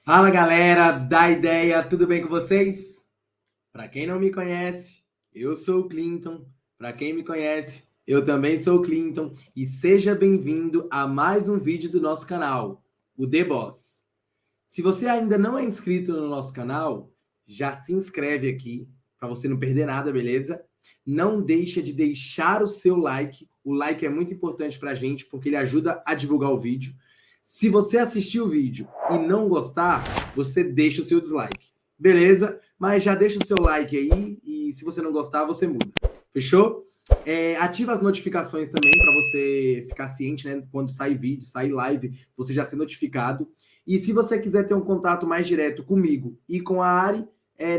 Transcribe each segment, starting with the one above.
Fala galera da ideia, tudo bem com vocês? Para quem não me conhece, eu sou o Clinton. Para quem me conhece, eu também sou o Clinton. E seja bem-vindo a mais um vídeo do nosso canal, o The Boss. Se você ainda não é inscrito no nosso canal, já se inscreve aqui para você não perder nada, beleza? Não deixa de deixar o seu like. O like é muito importante para a gente porque ele ajuda a divulgar o vídeo. Se você assistir o vídeo e não gostar, você deixa o seu dislike, beleza? Mas já deixa o seu like aí e se você não gostar, você muda. Fechou? Ativa as notificações também para você ficar ciente, né? Quando sai vídeo, sai live, você já ser notificado. E se você quiser ter um contato mais direto comigo e com a Ari,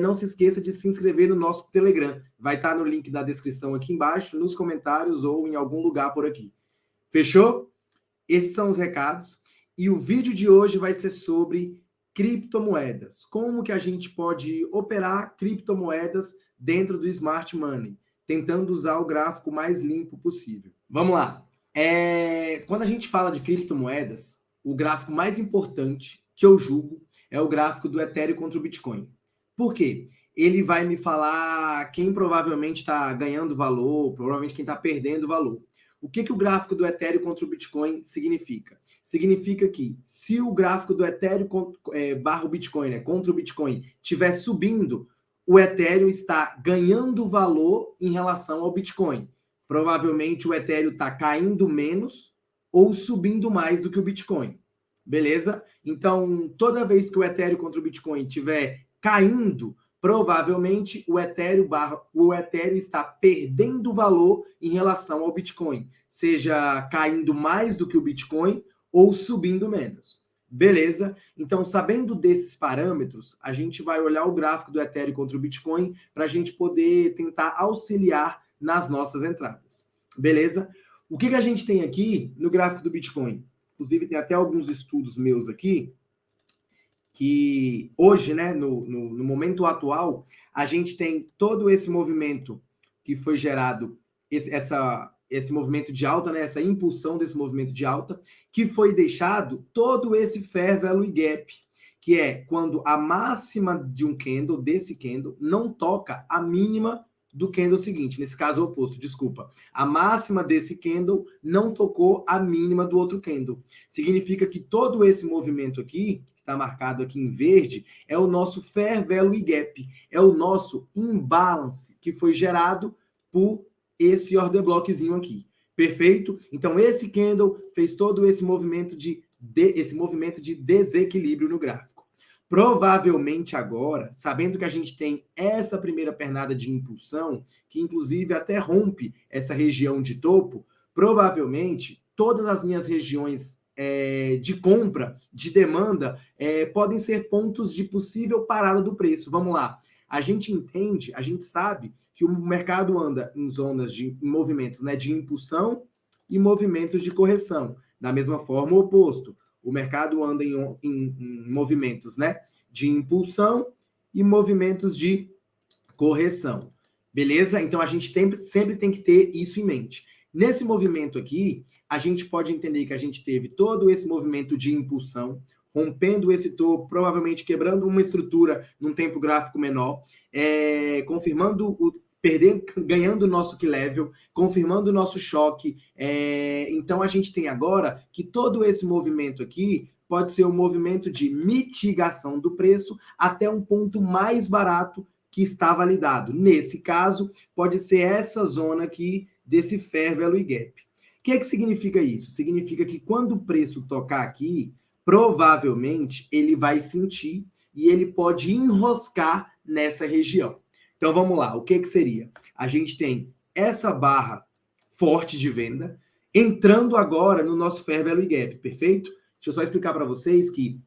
não se esqueça de se inscrever no nosso Telegram. Vai estar no link da descrição aqui embaixo, nos comentários ou em algum lugar por aqui. Fechou? Esses são os recados. E o vídeo de hoje vai ser sobre criptomoedas. Como que a gente pode operar criptomoedas dentro do Smart Money, tentando usar o gráfico mais limpo possível. Vamos lá. Quando a gente fala de criptomoedas, o gráfico mais importante que eu julgo é o gráfico do Ethereum contra o Bitcoin. Por quê? Ele vai me falar quem provavelmente está ganhando valor, provavelmente quem está perdendo valor. O que o gráfico do Ethereum contra o Bitcoin significa? Significa que se o gráfico do Ethereum barra o Bitcoin, né, contra o Bitcoin, estiver subindo, o Ethereum está ganhando valor em relação ao Bitcoin. Provavelmente o Ethereum está caindo menos ou subindo mais do que o Bitcoin. Beleza? Então, toda vez que o Ethereum contra o Bitcoin estiver caindo, provavelmente o Ethereum está perdendo valor em relação ao Bitcoin, seja caindo mais do que o Bitcoin ou subindo menos. Beleza? Então, sabendo desses parâmetros, a gente vai olhar o gráfico do Ethereum contra o Bitcoin para a gente poder tentar auxiliar nas nossas entradas. Beleza? O que a gente tem aqui no gráfico do Bitcoin? Inclusive, tem até alguns estudos meus aqui, que hoje, né, no momento atual, a gente tem todo esse movimento que foi gerado, esse movimento de alta, né, essa impulsão desse movimento de alta, que foi deixado todo esse Fair Value Gap, que é quando a máxima de um candle, desse candle, não toca a mínima do candle seguinte, nesse caso o oposto, desculpa. A máxima desse candle não tocou a mínima do outro candle. Significa que todo esse movimento aqui, está marcado aqui em verde, é o nosso Fair Value Gap, é o nosso imbalance que foi gerado por esse order blockzinho aqui. Perfeito? Então, esse candle fez todo esse movimento de desequilíbrio no gráfico. Provavelmente agora, sabendo que a gente tem essa primeira pernada de impulsão, que inclusive até rompe essa região de topo, provavelmente todas as minhas regiões de compra, de demanda, podem ser pontos de possível parada do preço. Vamos lá. A gente entende, a gente sabe que o mercado anda em zonas em movimentos, né, de impulsão e movimentos de correção. Da mesma forma, o oposto. O mercado anda em movimentos, né, de impulsão e movimentos de correção. Beleza? Então, a gente sempre tem que ter isso em mente. Nesse movimento aqui, a gente pode entender que a gente teve todo esse movimento de impulsão, rompendo esse topo, provavelmente quebrando uma estrutura num tempo gráfico menor, confirmando ganhando o nosso key level, confirmando o nosso choque. Então, a gente tem agora que todo esse movimento aqui pode ser um movimento de mitigação do preço até um ponto mais barato que está validado. Nesse caso, pode ser essa zona aqui desse Fair Value Gap. O que significa isso? Significa que quando o preço tocar aqui, provavelmente ele vai sentir e ele pode enroscar nessa região. Então vamos lá, o que seria? A gente tem essa barra forte de venda entrando agora no nosso Fair Value Gap, perfeito? Deixa eu só explicar para vocês que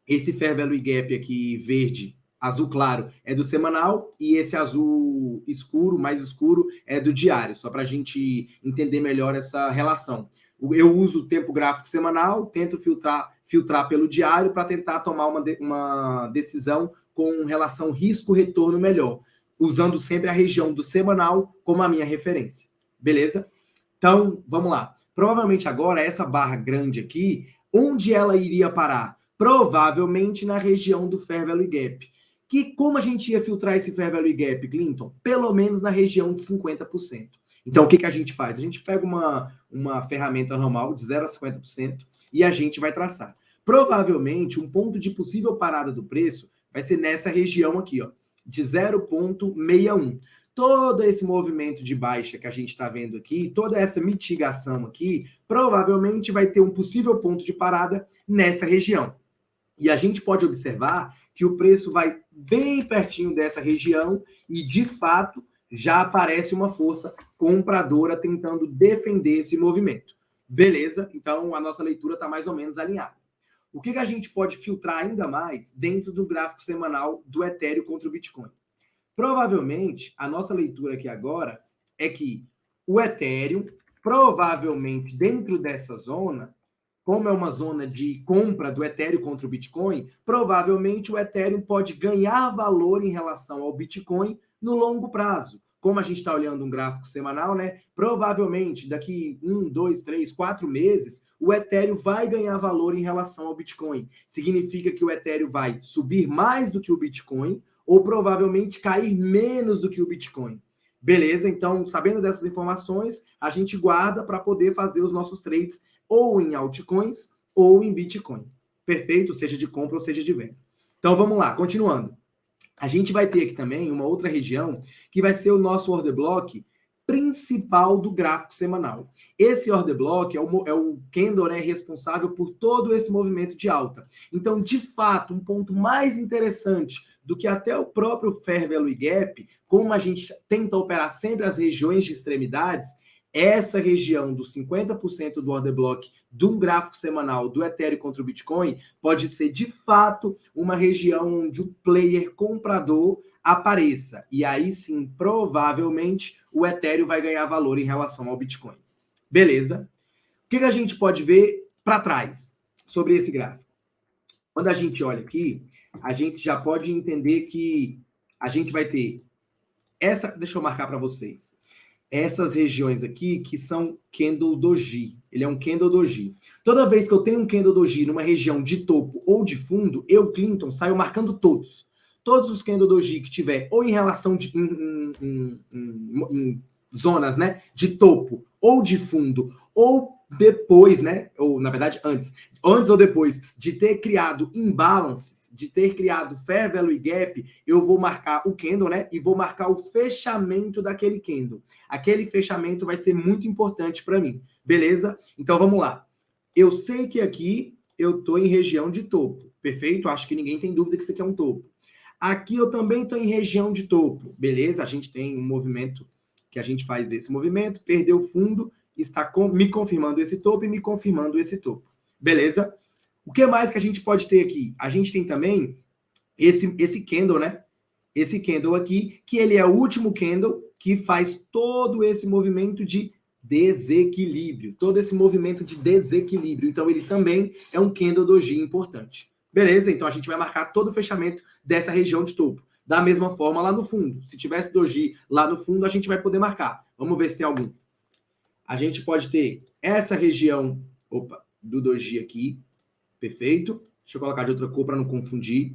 esse Fair Value Gap aqui verde, azul claro, é do semanal e esse azul escuro, mais escuro, é do diário, só para a gente entender melhor essa relação. Eu uso o tempo gráfico semanal, tento filtrar pelo diário para tentar tomar uma decisão com relação risco-retorno melhor, usando sempre a região do semanal como a minha referência. Beleza? Então, vamos lá. Provavelmente agora, essa barra grande aqui, onde ela iria parar? Provavelmente na região do Fair Value Gap. Como a gente ia filtrar esse Fair Value Gap, Clinton? Pelo menos na região de 50%. Então, o que a gente faz? A gente pega uma ferramenta normal de 0 a 50% e a gente vai traçar. Provavelmente, um ponto de possível parada do preço vai ser nessa região aqui, ó, de 0,61. Todo esse movimento de baixa que a gente está vendo aqui, toda essa mitigação aqui, provavelmente vai ter um possível ponto de parada nessa região. E a gente pode observar que o preço vai bem pertinho dessa região e, de fato, já aparece uma força compradora tentando defender esse movimento. Beleza? Então, a nossa leitura está mais ou menos alinhada. O que a gente pode filtrar ainda mais dentro do gráfico semanal do Ethereum contra o Bitcoin? Provavelmente, a nossa leitura aqui agora é que o Ethereum, provavelmente dentro dessa zona, como é uma zona de compra do Ethereum contra o Bitcoin, provavelmente o Ethereum pode ganhar valor em relação ao Bitcoin no longo prazo. Como a gente está olhando um gráfico semanal, né? Provavelmente daqui 1, 2, 3, 4 meses, o Ethereum vai ganhar valor em relação ao Bitcoin. Significa que o Ethereum vai subir mais do que o Bitcoin ou provavelmente cair menos do que o Bitcoin. Beleza? Então, sabendo dessas informações, a gente guarda para poder fazer os nossos trades ou em altcoins ou em Bitcoin. Perfeito? Seja de compra ou seja de venda. Então, vamos lá, continuando. A gente vai ter aqui também uma outra região que vai ser o nosso order block principal do gráfico semanal. Esse order block é o candle, né, responsável por todo esse movimento de alta. Então, de fato, um ponto mais interessante do que até o próprio Fair Value Gap, como a gente tenta operar sempre as regiões de extremidades, essa região dos 50% do order block de um gráfico semanal do Ethereum contra o Bitcoin pode ser, de fato, uma região onde o player comprador apareça. E aí sim, provavelmente, o Ethereum vai ganhar valor em relação ao Bitcoin. Beleza? O que a gente pode ver para trás sobre esse gráfico? Quando a gente olha aqui, a gente já pode entender que a gente vai ter essa... Deixa eu marcar para vocês. Essas regiões aqui, que são Candle Doji. Ele é um Candle Doji. Toda vez que eu tenho um Candle Doji numa região de topo ou de fundo, eu, Clinton, saio marcando todos. Todos os Candle Doji que tiver ou em relação em zonas, né, de topo ou de fundo, ou depois, né, ou na verdade antes ou depois de ter criado imbalances, de ter criado Fair Value Gap, eu vou marcar o candle, né, e vou marcar o fechamento daquele candle. Aquele fechamento vai ser muito importante para mim, beleza? Então vamos lá. Eu sei que aqui eu estou em região de topo, perfeito? Acho que ninguém tem dúvida que isso aqui é um topo. Aqui eu também estou em região de topo, beleza? A gente tem um movimento que a gente faz esse movimento, perdeu o fundo, está me confirmando esse topo e me confirmando esse topo. Beleza? O que mais que a gente pode ter aqui? A gente tem também esse candle, né? Esse candle aqui, que ele é o último candle que faz todo esse movimento de desequilíbrio. Todo esse movimento de desequilíbrio. Então, ele também é um candle doji importante. Beleza? Então, a gente vai marcar todo o fechamento dessa região de topo. Da mesma forma lá no fundo. Se tivesse doji lá no fundo, a gente vai poder marcar. Vamos ver se tem algum. A gente pode ter essa região do doji aqui. Perfeito. Deixa eu colocar de outra cor para não confundir.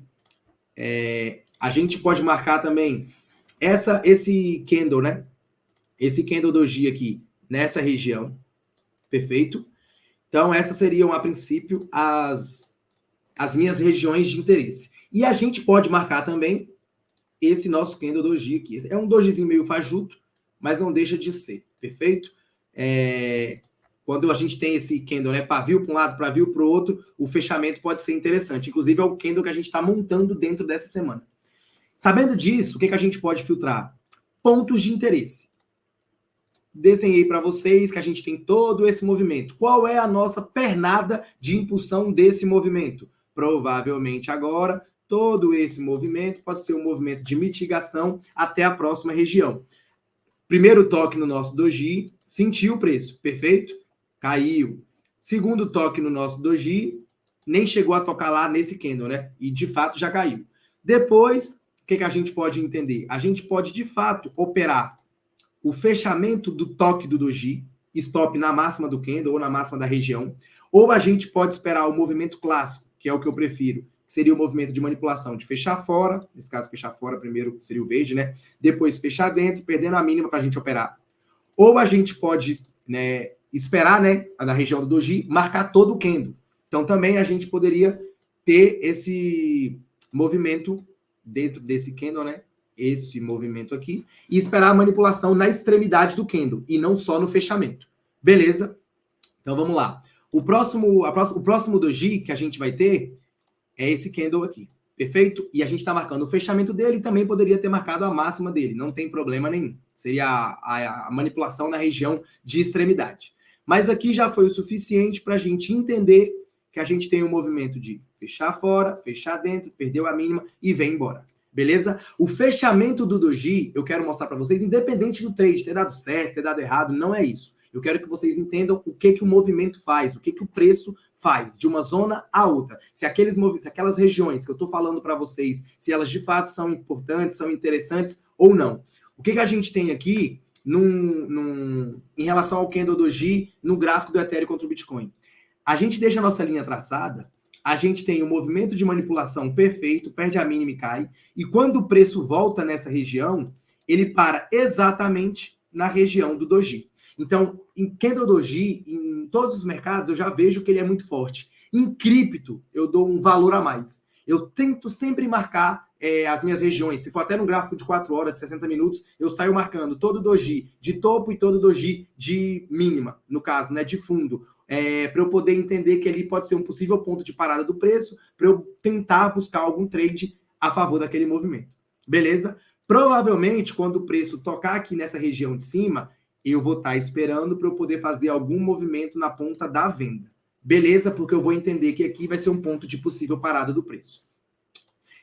A gente pode marcar também esse candle, né? Esse candle doji aqui nessa região. Perfeito. Então, essas seriam, a princípio, as minhas regiões de interesse. E a gente pode marcar também esse nosso candle doji aqui. É um dojizinho meio fajuto, mas não deixa de ser. Perfeito? Quando a gente tem esse candle, né, pavio para um lado, pavio para o outro, o fechamento pode ser interessante. Inclusive, é o candle que a gente está montando dentro dessa semana. Sabendo disso, o que a gente pode filtrar? Pontos de interesse. Desenhei para vocês que a gente tem todo esse movimento. Qual é a nossa pernada de impulsão desse movimento? Provavelmente agora, todo esse movimento pode ser um movimento de mitigação até a próxima região. Primeiro toque no nosso doji, sentiu o preço, perfeito? Caiu. Segundo toque no nosso doji, nem chegou a tocar lá nesse candle, né? E de fato já caiu. Depois, o que a gente pode entender? A gente pode de fato operar o fechamento do toque do doji, stop na máxima do candle ou na máxima da região, ou a gente pode esperar o movimento clássico, que é o que eu prefiro, que seria o movimento de manipulação de fechar fora, nesse caso fechar fora primeiro seria o verde, né? Depois fechar dentro, perdendo a mínima para a gente operar. Ou a gente pode, né, esperar, né, na região do doji, marcar todo o candle. Então também a gente poderia ter esse movimento dentro desse candle, né? Esse movimento aqui, e esperar a manipulação na extremidade do candle, e não só no fechamento. Beleza? Então vamos lá. O próximo doji que a gente vai ter é esse candle aqui. Perfeito? E a gente está marcando o fechamento dele e também poderia ter marcado a máxima dele. Não tem problema nenhum. Seria a manipulação na região de extremidade. Mas aqui já foi o suficiente para a gente entender que a gente tem um movimento de fechar fora, fechar dentro, perdeu a mínima e vem embora. Beleza? O fechamento do doji, eu quero mostrar para vocês, independente do trade, ter dado certo, ter dado errado, não é isso. Eu quero que vocês entendam o que o movimento faz, o que o preço faz, de uma zona a outra. Se aquelas regiões que eu estou falando para vocês, se elas de fato são importantes, são interessantes ou não. O que a gente tem aqui em relação ao candle doji no gráfico do Ethereum contra o Bitcoin? A gente deixa a nossa linha traçada, a gente tem um movimento de manipulação perfeito, perde a mínima e cai, e quando o preço volta nessa região, ele para exatamente na região do doji. Então, em candle doji, em todos os mercados, eu já vejo que ele é muito forte. Em cripto, eu dou um valor a mais. Eu tento sempre marcar as minhas regiões. Se for até no gráfico de 4 horas, de 60 minutos, eu saio marcando todo doji de topo e todo doji de mínima, no caso, né, de fundo. Para eu poder entender que ali pode ser um possível ponto de parada do preço, para eu tentar buscar algum trade a favor daquele movimento. Beleza? Provavelmente, quando o preço tocar aqui nessa região de cima, eu vou estar esperando para eu poder fazer algum movimento na ponta da venda. Beleza? Porque eu vou entender que aqui vai ser um ponto de possível parada do preço.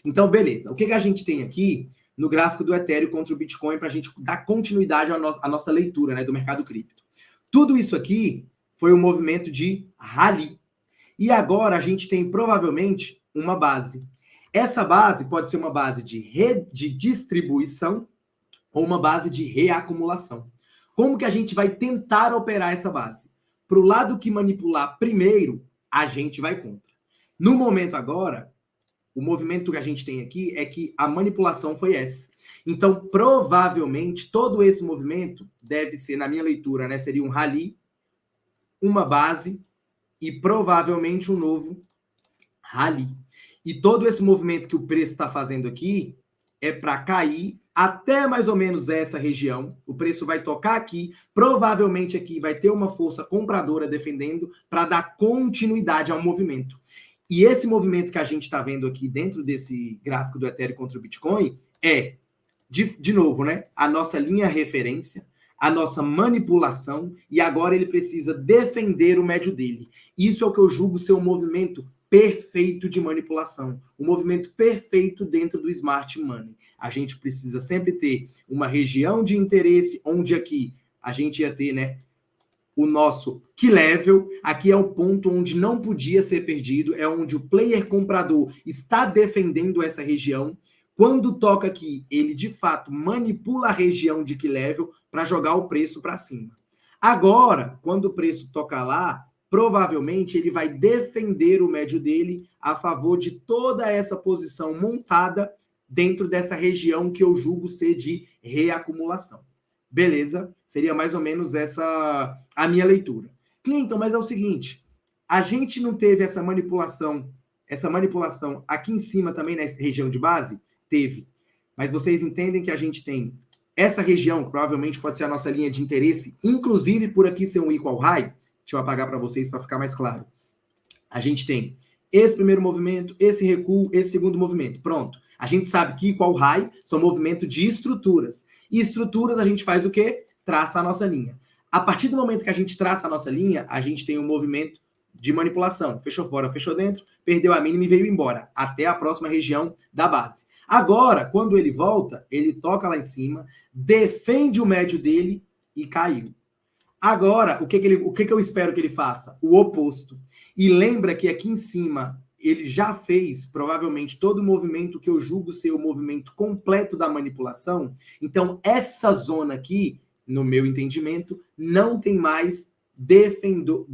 Então, beleza. O que a gente tem aqui no gráfico do Ethereum contra o Bitcoin para a gente dar continuidade à nossa leitura, né, do mercado cripto? Tudo isso aqui foi um movimento de rally. E agora a gente tem provavelmente uma base. Essa base pode ser uma base de distribuição ou uma base de reacumulação. Como que a gente vai tentar operar essa base? Para o lado que manipular primeiro, a gente vai contra. No momento agora, o movimento que a gente tem aqui é que a manipulação foi essa. Então, provavelmente, todo esse movimento deve ser, na minha leitura, né, seria um rally, uma base e provavelmente um novo rally. E todo esse movimento que o preço está fazendo aqui é para cair até mais ou menos essa região. O preço vai tocar aqui, provavelmente aqui vai ter uma força compradora defendendo para dar continuidade ao movimento. E esse movimento que a gente está vendo aqui dentro desse gráfico do Ethereum contra o Bitcoin é, de novo, né, a nossa linha referência, a nossa manipulação, e agora ele precisa defender o médio dele. Isso é o que eu julgo ser um movimento perfeito de manipulação, um movimento perfeito dentro do smart money. A gente precisa sempre ter uma região de interesse, onde aqui a gente ia ter, né, o nosso key level. Aqui é o ponto onde não podia ser perdido, é onde o player comprador está defendendo essa região. Quando toca aqui, ele de fato manipula a região de key level para jogar o preço para cima. Agora, quando o preço toca lá, provavelmente ele vai defender o médio dele a favor de toda essa posição montada dentro dessa região que eu julgo ser de reacumulação. Beleza? Seria mais ou menos essa a minha leitura. Clinton, mas é o seguinte, a gente não teve essa manipulação aqui em cima também na região de base? Teve. Mas vocês entendem que a gente tem essa região, que provavelmente pode ser a nossa linha de interesse, inclusive por aqui ser um equal high. Deixa eu apagar para vocês para ficar mais claro. A gente tem esse primeiro movimento, esse recuo, esse segundo movimento. Pronto. A gente sabe que equal high são movimentos de estruturas. E estruturas a gente faz o quê? Traça a nossa linha. A partir do momento que a gente traça a nossa linha, a gente tem um movimento de manipulação. Fechou fora, fechou dentro, perdeu a mínima e veio embora. Até a próxima região da base. Agora, quando ele volta, ele toca lá em cima, defende o médio dele e caiu. Agora, o que eu espero que ele faça? O oposto. E lembra que aqui em cima ele já fez, provavelmente, todo o movimento que eu julgo ser o movimento completo da manipulação. Então, essa zona aqui, no meu entendimento, não tem mais vendedor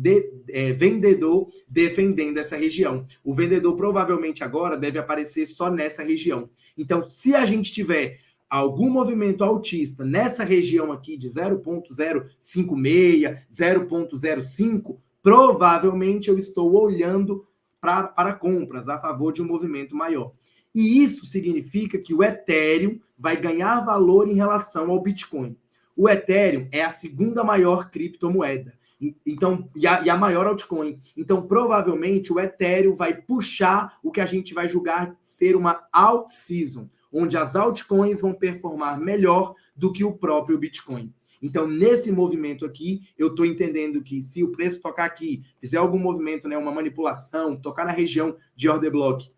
defendendo essa região. O vendedor provavelmente agora deve aparecer só nessa região. Então, se a gente tiver algum movimento altista nessa região aqui de 0,056, 0,05, provavelmente eu estou olhando para compras a favor de um movimento maior. E isso significa que o Ethereum vai ganhar valor em relação ao Bitcoin. O Ethereum é a segunda maior criptomoeda. Então, e a maior altcoin. Então, provavelmente, o Ethereum vai puxar o que a gente vai julgar ser uma alt season, onde as altcoins vão performar melhor do que o próprio Bitcoin. Então, nesse movimento aqui, eu estou entendendo que se o preço tocar aqui, fizer algum movimento, né, uma manipulação, tocar na região de order block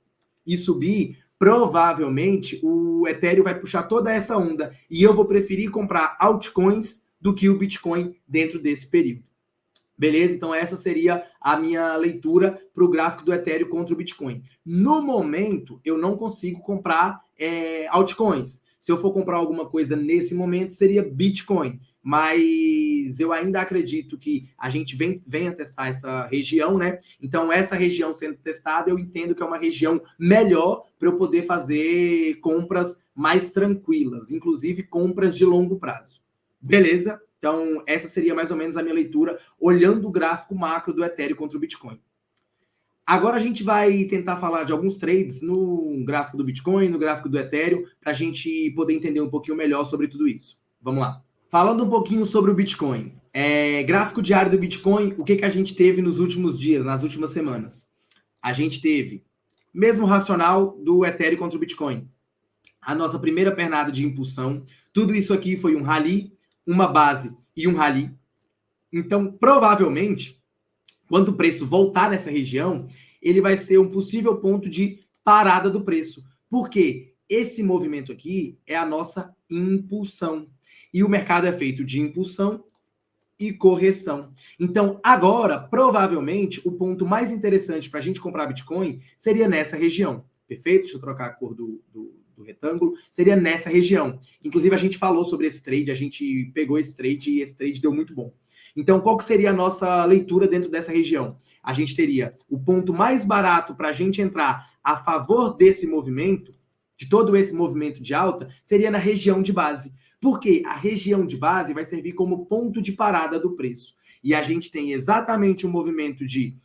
e subir, provavelmente o Ethereum vai puxar toda essa onda e eu vou preferir comprar altcoins do que o Bitcoin dentro desse período. Beleza? Então, essa seria a minha leitura para o gráfico do Ethereum contra o Bitcoin. No momento, eu não consigo comprar altcoins. Se eu for comprar alguma coisa nesse momento, seria Bitcoin. Mas eu ainda acredito que a gente venha testar essa região, né? Então, essa região sendo testada, eu entendo que é uma região melhor para eu poder fazer compras mais tranquilas, inclusive compras de longo prazo. Beleza? Então, essa seria mais ou menos a minha leitura, olhando o gráfico macro do Ethereum contra o Bitcoin. Agora a gente vai tentar falar de alguns trades no gráfico do Bitcoin, no gráfico do Ethereum, para a gente poder entender um pouquinho melhor sobre tudo isso. Vamos lá. Falando um pouquinho sobre o Bitcoin. Gráfico diário do Bitcoin, o que a gente teve nos últimos dias, nas últimas semanas? A gente teve mesmo racional do Ethereum contra o Bitcoin. A nossa primeira pernada de impulsão. Tudo isso aqui foi um rally, uma base e um rally. Então, provavelmente, quando o preço voltar nessa região, ele vai ser um possível ponto de parada do preço. Porque esse movimento aqui é a nossa impulsão. E o mercado é feito de impulsão e correção. Então, agora, provavelmente, o ponto mais interessante para a gente comprar Bitcoin seria nessa região. Perfeito? Deixa eu trocar a cor do retângulo, seria nessa região. Inclusive, a gente falou sobre esse trade, a gente pegou esse trade e esse trade deu muito bom. Então, qual que seria a nossa leitura dentro dessa região? A gente teria o ponto mais barato para a gente entrar a favor desse movimento, de todo esse movimento de alta, seria na região de base. Porque a região de base vai servir como ponto de parada do preço. E a gente tem exatamente o movimento de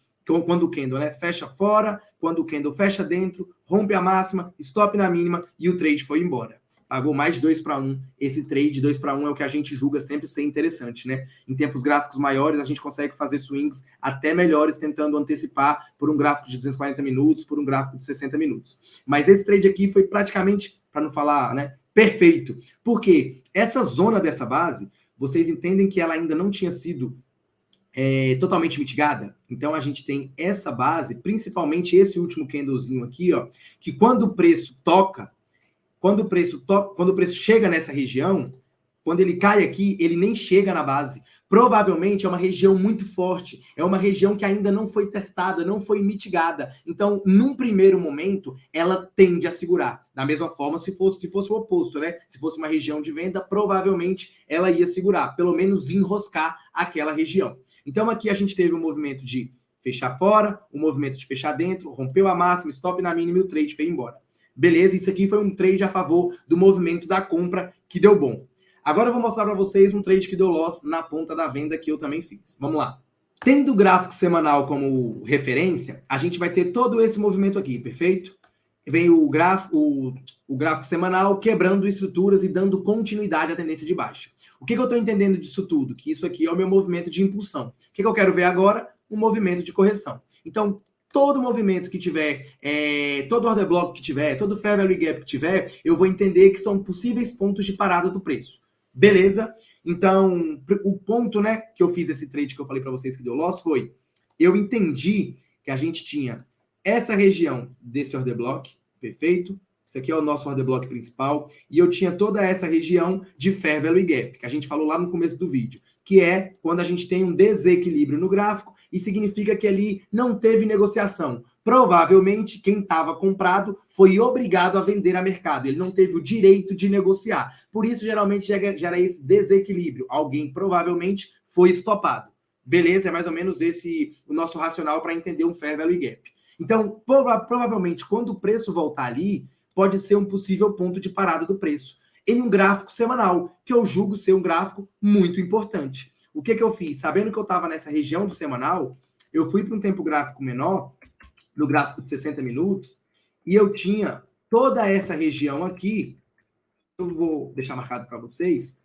quando o candle, né, fecha fora, quando o candle fecha dentro, rompe a máxima, stop na mínima e o trade foi embora. Pagou mais de 2-1. Esse trade 2-1 é o que a gente julga sempre ser interessante, né? Em tempos gráficos maiores, a gente consegue fazer swings até melhores, tentando antecipar por um gráfico de 240 minutos, por um gráfico de 60 minutos. Mas esse trade aqui foi praticamente, para não falar, né, perfeito. Porque essa zona dessa base, vocês entendem que ela ainda não tinha sido totalmente mitigada. Então a gente tem essa base, principalmente esse último candlezinho aqui, ó, que quando o preço chega nessa região, quando ele cai aqui, ele nem chega na base. Provavelmente é uma região muito forte, é uma região que ainda não foi testada, não foi mitigada. Então, num primeiro momento, ela tende a segurar. Da mesma forma, se fosse o oposto, né? Se fosse uma região de venda, provavelmente ela ia segurar, pelo menos enroscar aquela região. Então, aqui a gente teve um movimento de fechar fora, um movimento de fechar dentro, rompeu a máxima, stop na mínima e o trade foi embora. Beleza, isso aqui foi um trade a favor do movimento da compra que deu bom. Agora eu vou mostrar para vocês um trade que deu loss na ponta da venda que eu também fiz. Vamos lá. Tendo o gráfico semanal como referência, a gente vai ter todo esse movimento aqui, perfeito? Vem o gráfico semanal quebrando estruturas e dando continuidade à tendência de baixa. O que eu estou entendendo disso tudo? Que isso aqui é o meu movimento de impulsão. O que eu quero ver agora? Um movimento de correção. Então, todo movimento que tiver, todo order block que tiver, todo fair value gap que tiver, eu vou entender que são possíveis pontos de parada do preço. Beleza? Então, o ponto, né, que eu fiz esse trade que eu falei para vocês que deu loss foi, eu entendi que a gente tinha essa região desse order block, perfeito? Isso aqui é o nosso order block principal, e eu tinha toda essa região de fair value gap, que a gente falou lá no começo do vídeo, que é quando a gente tem um desequilíbrio no gráfico, e significa que ali não teve negociação. Provavelmente, quem estava comprado foi obrigado a vender a mercado. Ele não teve o direito de negociar. Por isso, geralmente, gera esse desequilíbrio. Alguém provavelmente foi estopado. Beleza, é mais ou menos esse o nosso racional para entender um Fair Value Gap. Então, provavelmente, quando o preço voltar ali, pode ser um possível ponto de parada do preço em um gráfico semanal, que eu julgo ser um gráfico muito importante. O que eu fiz? Sabendo que eu estava nessa região do semanal, eu fui para um tempo gráfico menor, no gráfico de 60 minutos, e eu tinha toda essa região aqui, eu vou deixar marcado para vocês,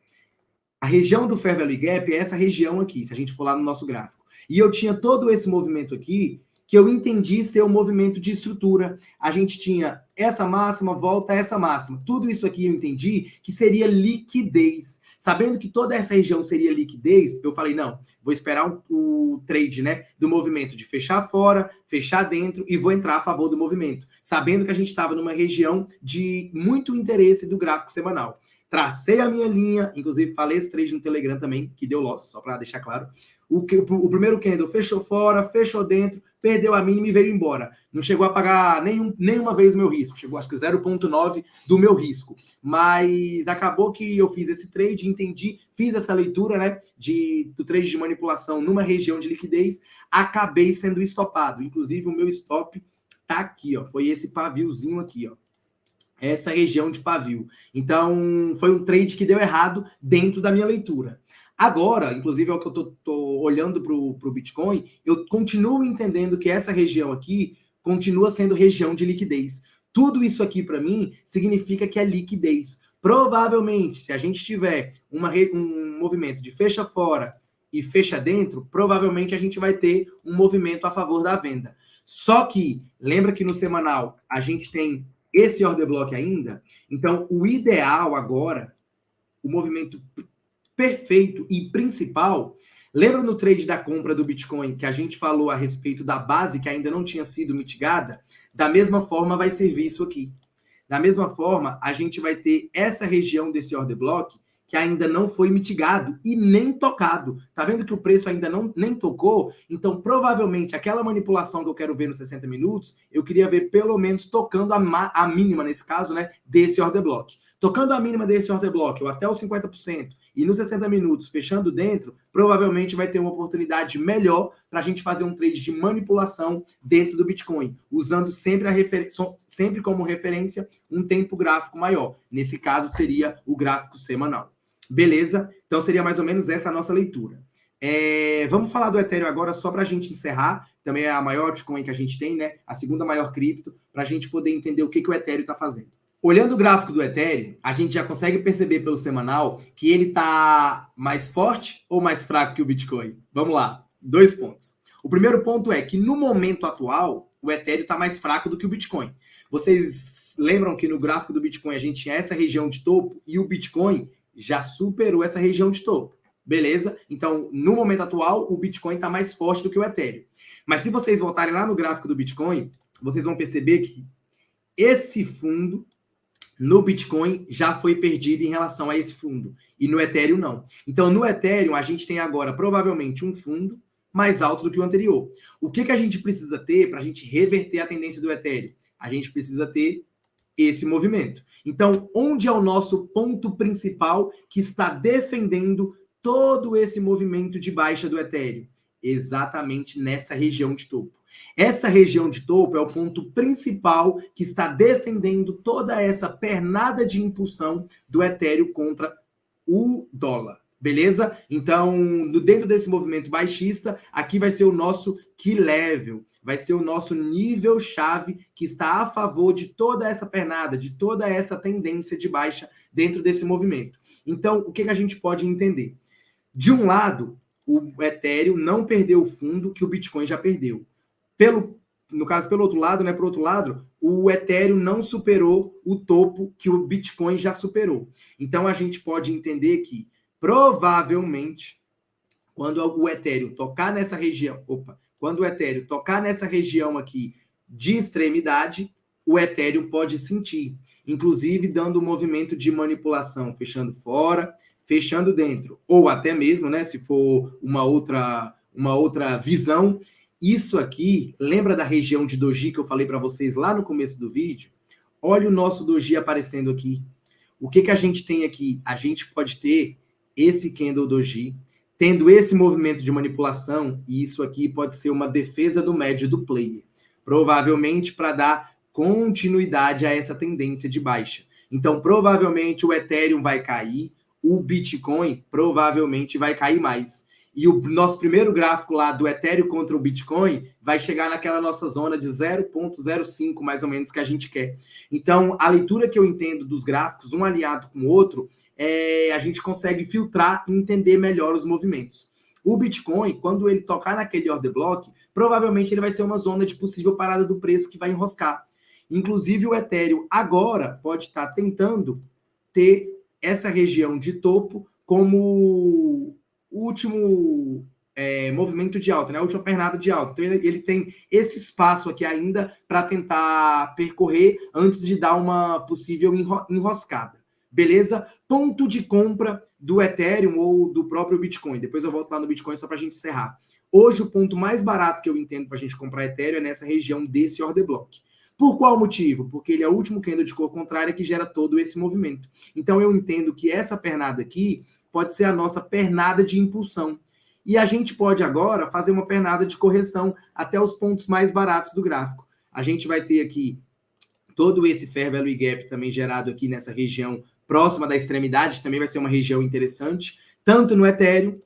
a região do Fair Value Gap é essa região aqui, se a gente for lá no nosso gráfico. E eu tinha todo esse movimento aqui, que eu entendi ser um movimento de estrutura. A gente tinha essa máxima, volta a essa máxima. Tudo isso aqui eu entendi que seria liquidez. Sabendo que toda essa região seria liquidez, eu falei, não, vou esperar o trade, né, do movimento de fechar fora, fechar dentro e vou entrar a favor do movimento. Sabendo que a gente estava numa região de muito interesse do gráfico semanal. Tracei a minha linha, inclusive falei esse trade no Telegram também, que deu loss, só para deixar claro. O primeiro candle fechou fora, fechou dentro, perdeu a mínima e veio embora. Não chegou a pagar nenhuma vez o meu risco. Chegou, acho que 0,9 do meu risco. Mas acabou que eu fiz esse trade, entendi, fiz essa leitura, né, do trade de manipulação numa região de liquidez, acabei sendo estopado. Inclusive, o meu stop tá aqui, ó. Foi esse paviozinho aqui, ó. Essa região de pavio. Então, foi um trade que deu errado dentro da minha leitura. Agora, inclusive, é o que eu tô olhando para o Bitcoin, eu continuo entendendo que essa região aqui continua sendo região de liquidez. Tudo isso aqui, para mim, significa que é liquidez. Provavelmente, se a gente tiver um movimento de fecha fora e fecha dentro, provavelmente a gente vai ter um movimento a favor da venda. Só que, lembra que no semanal a gente tem esse order block ainda? Então, o ideal agora, o movimento perfeito e principal, lembra no trade da compra do Bitcoin que a gente falou a respeito da base que ainda não tinha sido mitigada? Da mesma forma vai servir isso aqui. Da mesma forma, a gente vai ter essa região desse order block que ainda não foi mitigado e nem tocado. Tá vendo que o preço ainda nem tocou? Então, provavelmente, aquela manipulação que eu quero ver nos 60 minutos, eu queria ver pelo menos tocando a mínima, nesse caso, né, desse order block. Tocando a mínima desse order block, ou até os 50%, e nos 60 minutos fechando dentro, provavelmente vai ter uma oportunidade melhor para a gente fazer um trade de manipulação dentro do Bitcoin, usando sempre como referência um tempo gráfico maior. Nesse caso, seria o gráfico semanal. Beleza? Então, seria mais ou menos essa a nossa leitura. Vamos falar do Ethereum agora, só para a gente encerrar. Também é a maior altcoin que a gente tem, né? A segunda maior cripto, para a gente poder entender o que o Ethereum está fazendo. Olhando o gráfico do Ethereum, a gente já consegue perceber pelo semanal que ele está mais forte ou mais fraco que o Bitcoin? Vamos lá, 2 pontos. O primeiro ponto é que no momento atual, o Ethereum está mais fraco do que o Bitcoin. Vocês lembram que no gráfico do Bitcoin a gente tinha essa região de topo e o Bitcoin já superou essa região de topo. Beleza? Então, no momento atual, o Bitcoin está mais forte do que o Ethereum. Mas se vocês voltarem lá no gráfico do Bitcoin, vocês vão perceber que esse fundo no Bitcoin já foi perdido em relação a esse fundo. E no Ethereum, não. Então, no Ethereum, a gente tem agora, provavelmente, um fundo mais alto do que o anterior. O que a gente precisa ter para a gente reverter a tendência do Ethereum? A gente precisa ter esse movimento. Então, onde é o nosso ponto principal que está defendendo todo esse movimento de baixa do Ethereum? Exatamente nessa região de topo. Essa região de topo é o ponto principal que está defendendo toda essa pernada de impulsão do Ethereum contra o dólar. Beleza? Então, dentro desse movimento baixista, aqui vai ser o nosso key level, vai ser o nosso nível-chave que está a favor de toda essa pernada, de toda essa tendência de baixa dentro desse movimento. Então, o que a gente pode entender? De um lado, o Ethereum não perdeu o fundo que o Bitcoin já perdeu. No caso, pelo outro lado, né? Por outro lado, o Ethereum não superou o topo que o Bitcoin já superou. Então, a gente pode entender que, provavelmente, quando o Ethereum tocar nessa região, quando o Ethereum tocar nessa região aqui de extremidade, o Ethereum pode sentir, inclusive dando um movimento de manipulação, fechando fora, fechando dentro, ou até mesmo, né, se for uma outra visão. Isso aqui, lembra da região de doji que eu falei para vocês lá no começo do vídeo? Olha o nosso doji aparecendo aqui. O que a gente tem aqui? A gente pode ter esse candle doji, tendo esse movimento de manipulação, e isso aqui pode ser uma defesa do médio do player, provavelmente para dar continuidade a essa tendência de baixa. Então, provavelmente o Ethereum vai cair, o Bitcoin provavelmente vai cair mais. E o nosso primeiro gráfico lá do Ethereum contra o Bitcoin vai chegar naquela nossa zona de 0,05, mais ou menos, que a gente quer. Então, a leitura que eu entendo dos gráficos, um aliado com o outro, a gente consegue filtrar e entender melhor os movimentos. O Bitcoin, quando ele tocar naquele order block, provavelmente ele vai ser uma zona de possível parada do preço que vai enroscar. Inclusive, o Ethereum agora pode estar tentando ter essa região de topo como o último movimento de alta, né? A última pernada de alta. Então, ele tem esse espaço aqui ainda para tentar percorrer antes de dar uma possível enroscada. Beleza? Ponto de compra do Ethereum ou do próprio Bitcoin. Depois eu volto lá no Bitcoin só para a gente encerrar. Hoje, o ponto mais barato que eu entendo para a gente comprar Ethereum é nessa região desse order block. Por qual motivo? Porque ele é o último candle de cor contrária que gera todo esse movimento. Então, eu entendo que essa pernada aqui pode ser a nossa pernada de impulsão. E a gente pode agora fazer uma pernada de correção até os pontos mais baratos do gráfico. A gente vai ter aqui todo esse Fair Value Gap também gerado aqui nessa região próxima da extremidade, também vai ser uma região interessante, tanto no Ethereum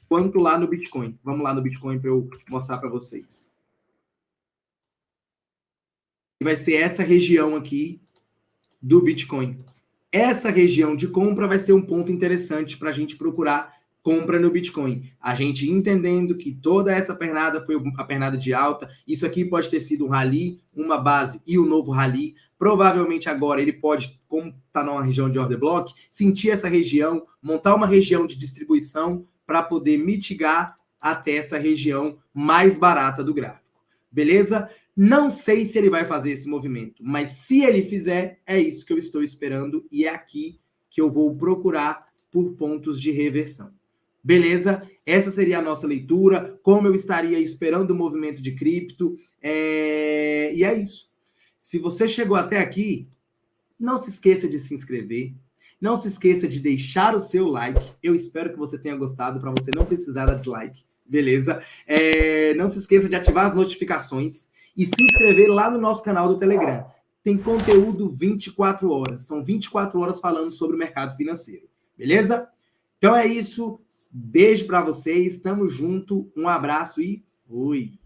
quanto lá no Bitcoin. Vamos lá no Bitcoin para eu mostrar para vocês. Vai ser essa região aqui do Bitcoin. Essa região de compra vai ser um ponto interessante para a gente procurar compra no Bitcoin. A gente entendendo que toda essa pernada foi a pernada de alta, isso aqui pode ter sido um rally, uma base e um novo rally. Provavelmente agora ele pode, como está numa região de order block, sentir essa região, montar uma região de distribuição para poder mitigar até essa região mais barata do gráfico. Beleza? Não sei se ele vai fazer esse movimento, mas se ele fizer, é isso que eu estou esperando e é aqui que eu vou procurar por pontos de reversão. Beleza? Essa seria a nossa leitura, como eu estaria esperando o movimento de cripto, e é isso. Se você chegou até aqui, não se esqueça de se inscrever, não se esqueça de deixar o seu like, eu espero que você tenha gostado, para você não precisar dar dislike, beleza? Não se esqueça de ativar as notificações, e se inscrever lá no nosso canal do Telegram. Tem conteúdo 24 horas. São 24 horas falando sobre o mercado financeiro. Beleza? Então é isso. Beijo para vocês. Tamo junto. Um abraço e fui.